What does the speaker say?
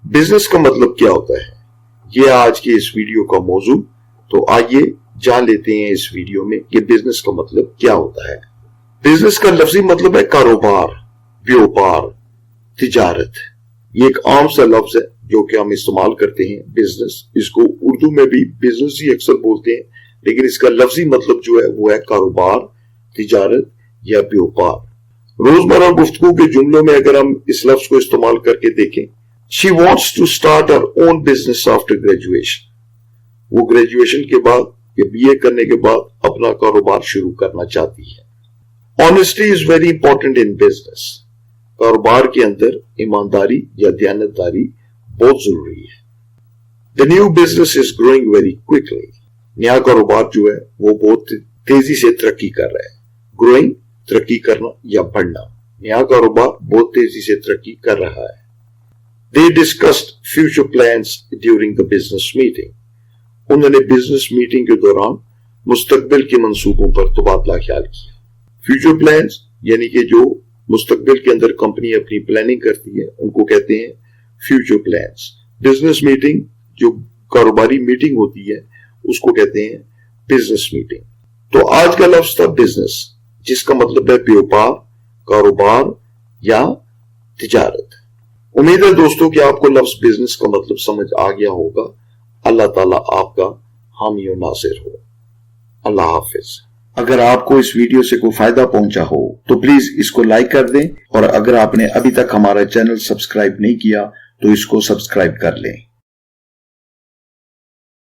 Business का मतलब क्या होता है, ये आज की इस वीडियो का मौजू। तो आइए जान लेते हैं इस वीडियो में कि बिजनेस का मतलब क्या होता है। बिजनेस का लफ्जी मतलब है कारोबार, व्यापार, तिजारत। ये एक आम सा लफ्ज है जो कि हम इस्तेमाल करते हैं। बिजनेस, इसको उर्दू में भी बिजनेस ही अक्सर बोलते हैं, लेकिन इसका लफ्जी मतलब जो है वो है कारोबार, तिजारत या व्यापार। रोजमर्रा गुफ्तगू के जुमलों में अगर हम इस लफ्ज को इस्तेमाल करके देखें, she wants to start her own business after graduation. वो ग्रेजुएशन के बाद या बीए करने के बाद अपना कारोबार शुरू करना चाहती है। Honesty is very important in business. कारोबार के अंदर ईमानदारी या दयानतदारी बहुत जरूरी है। The new business is growing very quickly. नया कारोबार जो है वो बहुत तेजी से तरक्की कर रहा है। ग्रोइंग, तरक्की करना या बढ़ना। नया कारोबार बहुत तेजी से तरक्की कर रहा है। They discussed future plans during the business meeting. उन्होंने बिजनेस मीटिंग के दौरान मुस्तकबिल के मंसूबों पर तबादला ख्याल किया। फ्यूचर प्लान्स यानी कि जो मुस्तकबिल के अंदर कंपनी अपनी प्लानिंग करती है उनको कहते हैं फ्यूचर प्लान्स। बिजनेस मीटिंग, जो कारोबारी मीटिंग होती है, उसको कहते हैं बिजनेस मीटिंग। तो आज का लफ्ज था बिजनेस, जिसका मतलब है व्यापार, कारोबार या तिजारत। उम्मीद है दोस्तों कि आपको लफ्ज बिजनेस का मतलब समझ आ गया होगा। अल्लाह ताला आपका हामी और नासिर हो। अल्लाह हाफिज। अगर आपको इस वीडियो से कोई फायदा पहुंचा हो तो प्लीज इसको लाइक कर दें, और अगर आपने अभी तक हमारा चैनल सब्सक्राइब नहीं किया तो इसको सब्सक्राइब कर लें।